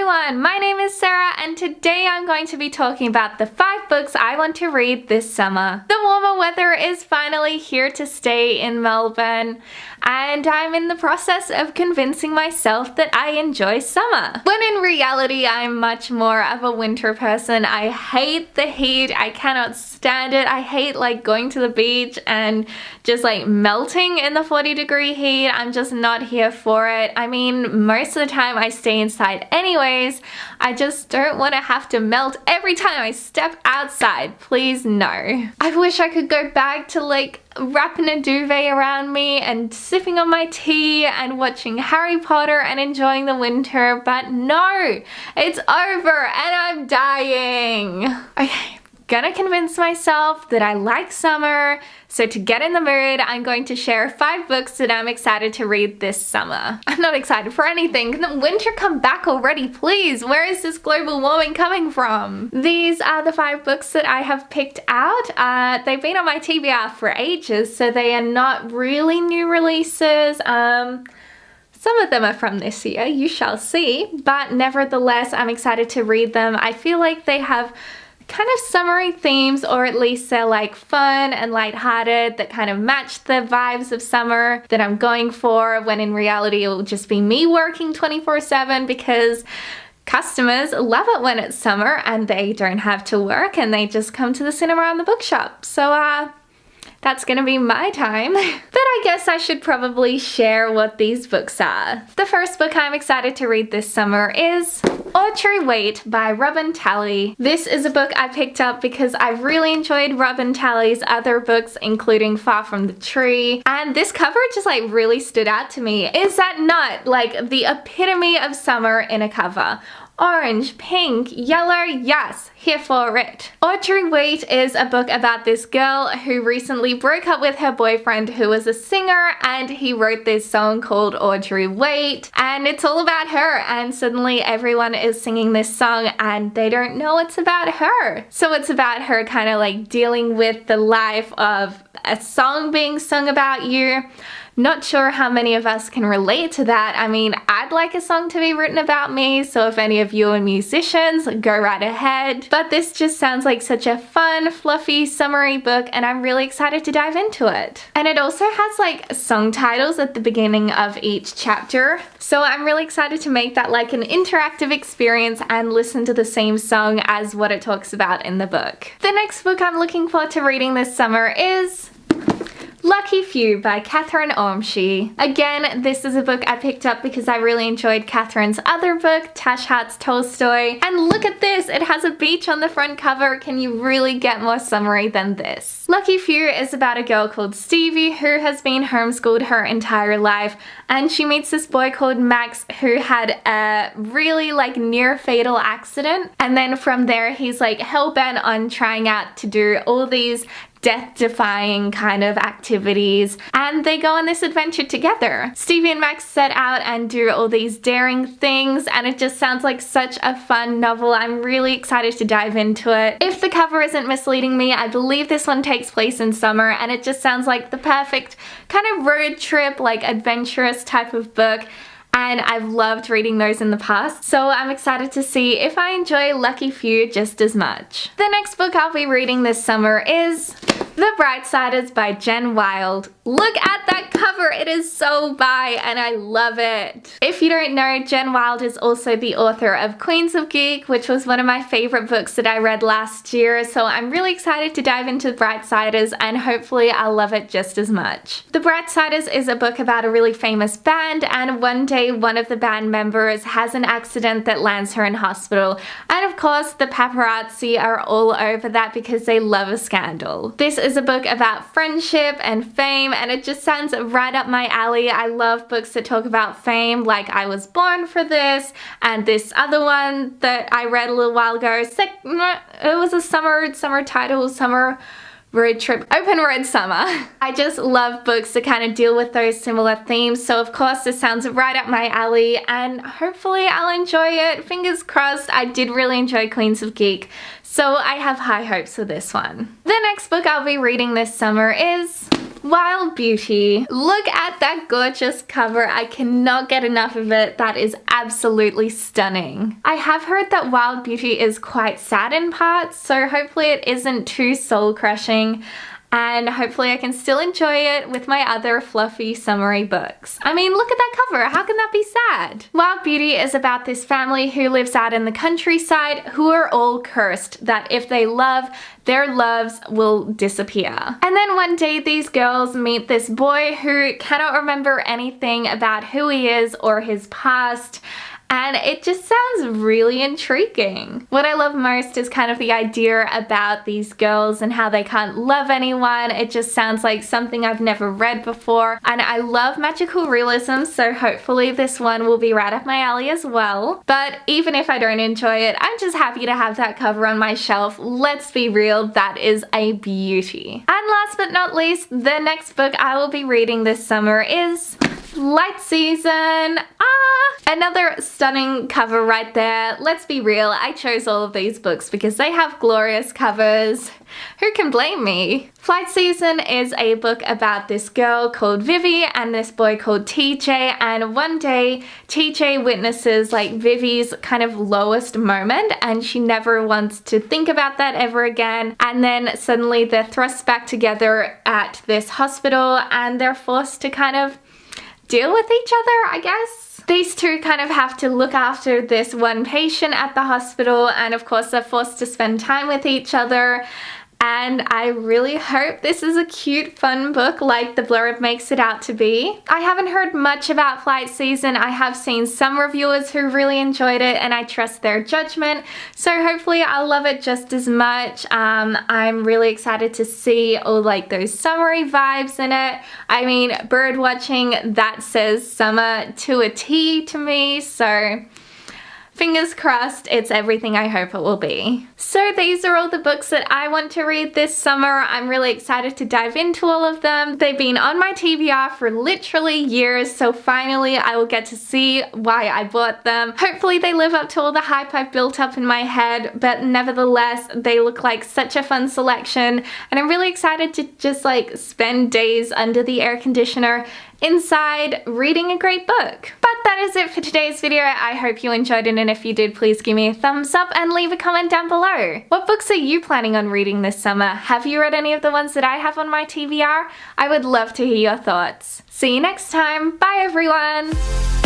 everyone, my name is Sarah and today I'm going to be talking about the 5 books I want to read this summer. The warmer weather is finally here to stay in Melbourne and I'm in the process of convincing myself that I enjoy summer. When in reality I'm much more of a winter person. I hate the heat, I cannot stand it. I hate like going to the beach and just like melting in the 40-degree heat. I'm just not here for it. I mean, most of the time I stay inside anyways. I just don't want to have to melt every time I step outside. Please no. I wish I could go back to like wrapping a duvet around me and sipping on my tea and watching Harry Potter and enjoying the winter, but no, it's over and I'm dying. Okay. Gonna convince myself that I like summer, so to get in the mood, I'm going to share 5 books that I'm excited to read this summer. I'm not excited for anything. Can the winter come back already, please? Where is this global warming coming from? These are the 5 books that I have picked out. They've been on my TBR for ages, so they are not really new releases. Some of them are from this year, you shall see, but nevertheless, I'm excited to read them. I feel like they have kind of summery themes, or at least they're like fun and lighthearted that kind of match the vibes of summer that I'm going for, when in reality it will just be me working 24/7 because customers love it when it's summer and they don't have to work and they just come to the cinema and the bookshop. So that's gonna be my time. But I guess I should probably share what these books are. The first book I'm excited to read this summer is Audrey Waite by Robin Talley. This is a book I picked up because I really enjoyed Robin Talley's other books, including Far From the Tree, and this cover just like really stood out to me. Is that not like the epitome of summer in a cover? Orange, pink, yellow, yes, here for it. Audrey Waite is a book about this girl who recently broke up with her boyfriend who was a singer, and he wrote this song called Audrey Waite, and it's all about her, and suddenly everyone is singing this song and they don't know it's about her. So it's about her kind of like dealing with the life of a song being sung about you. Not sure how many of us can relate to that. I mean, I'd like a song to be written about me, so if any of you are musicians, go right ahead. But this just sounds like such a fun, fluffy, summery book, and I'm really excited to dive into it. And it also has like song titles at the beginning of each chapter, so I'm really excited to make that like an interactive experience and listen to the same song as what it talks about in the book. The next book I'm looking forward to reading this summer is Lucky Few by Catherine Ormsby. Again, this is a book I picked up because I really enjoyed Catherine's other book, Tash Hart's Tolstoy. And look at this, it has a beach on the front cover. Can you really get more summery than this? Lucky Few is about a girl called Stevie who has been homeschooled her entire life, and she meets this boy called Max who had a really like near fatal accident, and then from there he's like hell-bent on trying out to do all these death-defying kind of activities, and they go on this adventure together. Stevie and Max set out and do all these daring things, and it just sounds like such a fun novel. I'm really excited to dive into it. If the cover isn't misleading me, I believe this one takes place in summer, and it just sounds like the perfect kind of road trip, like adventurous type of book. And I've loved reading those in the past, so I'm excited to see if I enjoy Lucky Few just as much. The next book I'll be reading this summer is The Brightsiders by Jen Wilde. Look at that cover, it is so bi and I love it. If you don't know, Jen Wilde is also the author of Queens of Geek, which was one of my favorite books that I read last year, so I'm really excited to dive into The Brightsiders and hopefully I'll love it just as much. The Brightsiders is a book about a really famous band, and one day one of the band members has an accident that lands her in hospital, and of course the paparazzi are all over that because they love a scandal. This is a book about friendship and fame, and it just sounds right up my alley. I love books that talk about fame, like I Was Born for this, and this other one that I read a little while ago. It was a summer title, summer road trip, Open Road Summer. I just love books that kind of deal with those similar themes, so of course this sounds right up my alley and hopefully I'll enjoy it. Fingers crossed. I did really enjoy Queens of Geek, so I have high hopes for this one. The next book I'll be reading this summer is Wild Beauty. Look at that gorgeous cover. I cannot get enough of it. That is absolutely stunning. I have heard that Wild Beauty is quite sad in parts, so hopefully it isn't too soul crushing. And hopefully I can still enjoy it with my other fluffy summery books. I mean, look at that cover. How can that be sad? Wild Beauty is about this family who lives out in the countryside who are all cursed that if they love, their loves will disappear. And then one day these girls meet this boy who cannot remember anything about who he is or his past. And it just sounds really intriguing. What I love most is kind of the idea about these girls and how they can't love anyone. It just sounds like something I've never read before. And I love magical realism, so hopefully this one will be right up my alley as well. But even if I don't enjoy it, I'm just happy to have that cover on my shelf. Let's be real, that is a beauty. And last but not least, the next book I will be reading this summer is Flight Season. Another stunning cover right there. Let's be real, I chose all of these books because they have glorious covers. Who can blame me? Flight Season is a book about this girl called Vivi and this boy called TJ, and one day TJ witnesses like Vivi's kind of lowest moment and she never wants to think about that ever again, and then suddenly they're thrust back together at this hospital and they're forced to kind of deal with each other, I guess. These two kind of have to look after this one patient at the hospital, and of course they're forced to spend time with each other. And I really hope this is a cute, fun book like the blurb makes it out to be. I haven't heard much about Flight Season. I have seen some reviewers who really enjoyed it and I trust their judgment. So hopefully I'll love it just as much. I'm really excited to see all like those summery vibes in it. I mean, bird watching, that says summer to a T to me. So fingers crossed, it's everything I hope it will be. So these are all the books that I want to read this summer. I'm really excited to dive into all of them. They've been on my TBR for literally years, so finally I will get to see why I bought them. Hopefully they live up to all the hype I've built up in my head, but nevertheless, they look like such a fun selection, and I'm really excited to just like spend days under the air conditioner inside reading a great book. But that is it for today's video. I hope you enjoyed it, and if you did, please give me a thumbs up and leave a comment down below. What books are you planning on reading this summer? Have you read any of the ones that I have on my TBR? I would love to hear your thoughts. See you next time. Bye everyone!